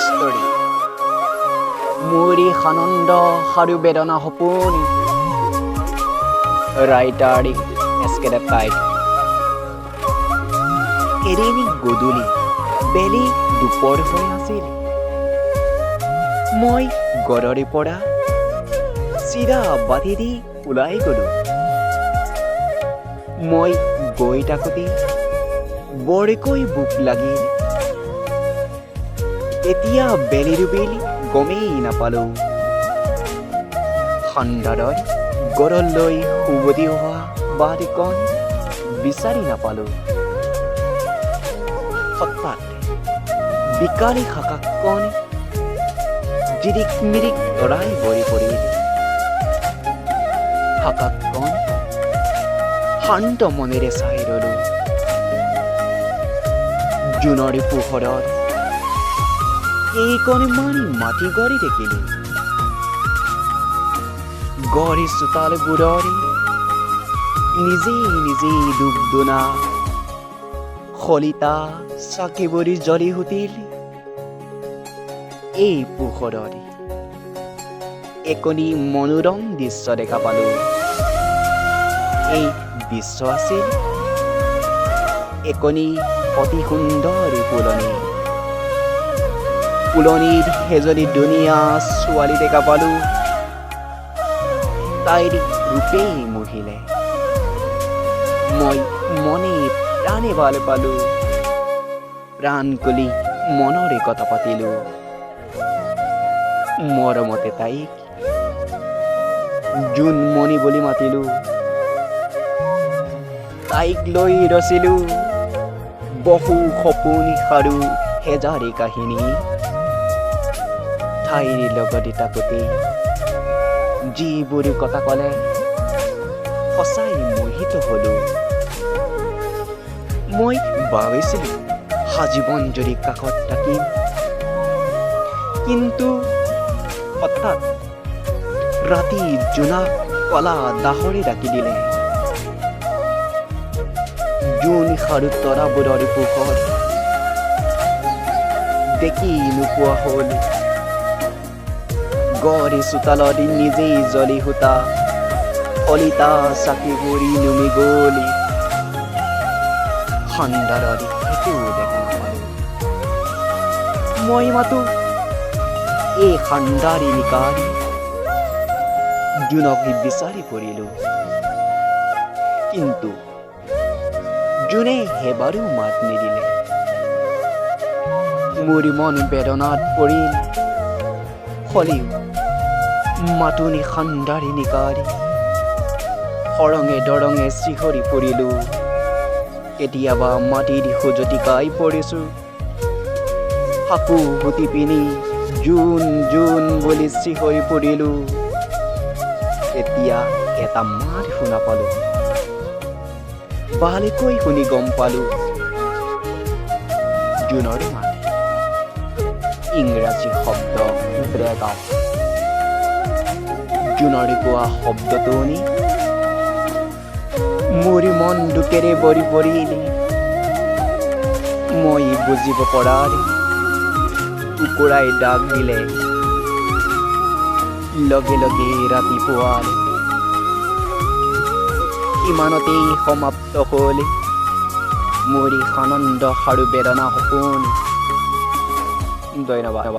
Story মোৰি সানন্দ আৰু বেদনা সপোনি writer এস্কেডেপ type এদিন গধূলি বেলি দুপৰ হৈ আছিল মই ঘৰৰে পৰা চিৰা বাটি দি ওলাই গলো মই গৈ থাকোঁতে বৰকৈ ভোক লাগিল এতিয়া বেলি ডুবিল গমেই নাপালোঁ ঠাণ্ডাৰত ঘৰলৈ উভতি অহা বাটকণ বিচাৰি নাপালোঁ হঠাৎ বিকালী আকাশখন জিৰিক মিৰিক তৰাই ভৰি পৰিল আকাশখন শান্ত মনেৰে চাই ৰলো জোনৰ পোহৰত কেইকণমান মাটি গড়ি দেখিলোঁ গড়ি চোতালবোৰৰে নিজেই ডুব দোনা শলিতা চাকিবৰি জ্বলি উঠিল এই পোহৰৰে একণি মনোৰম দৃশ্য দেখা পালোঁ এই দৃশ্য আছিল একণি অতি সুন্দৰ ফুলনিত এজনী ধুনীয়া ছোৱালী দেখা পালোঁ তাইৰ ৰূপেই মোহিলে মই মনে প্ৰাণে ভাল পালোঁ প্ৰাণ খুলি মনৰে কথা পাতিলোঁ মৰমতে তাইক জোনমণি বুলি মাতিলোঁ তাইক লৈ ৰচিলোঁ বহু সপোন আৰু হেজাৰী কাহিনী তাইৰ লগতে থাকোঁতে যিবোৰ কথা ক'লে সঁচাই মোহিত হলোঁ মই ভাবিছিলোঁ আজীৱন যদি কাষত থাকিম কিন্তু হঠাৎ ৰাতি জোনাক কলা দাহৰে ডাকি দিলে জোন আৰু তৰাবোৰৰ পোহৰ দেখি নোপোৱা হ'ল গড়ে চোতালত নিজেই জ্বলি হোতা শলিতা চাকিবোৰি নুমি গ'ল ঠাণ্ডাৰত সেইটো দেখা নাপালোঁ মই মাতো এই ঠাণ্ডাৰী নিকাৰি জোনক বিচাৰি ফুৰিলোঁ কিন্তু জোনে এবাৰো মাত নিদিলে মোৰ মন বেদনাত পৰিল হলেও মাতুনি ঠাণ্ডাৰী নিকাৰি সৰঙে দৰঙে চিঞৰি ফুৰিলোঁ কেতিয়াবা মাটিৰ খোজতিকাই পৰিছোঁ সাকু হুটি পিনি জোন জোন বুলি চিঞৰি ফুৰিলোঁ তেতিয়া এটা মাত শুনা পালোঁ ভালকৈ শুনি গম পালোঁ জোনৰ মাত ইংৰাজী শব্দ ব্ৰেকআপ জোনৰ কোৱা শব্দটো শুনি মোৰ মন দুখেৰে ভৰি পৰিল মই বুজিব পৰাৰ কুকুৰাই ডাক দিলে লগে লগে ৰাতিপুৱাৰ ইমানতেই সমাপ্ত হ'ল মোৰ আনন্দ আৰু বেদনা সপোন ধন্যবাদ।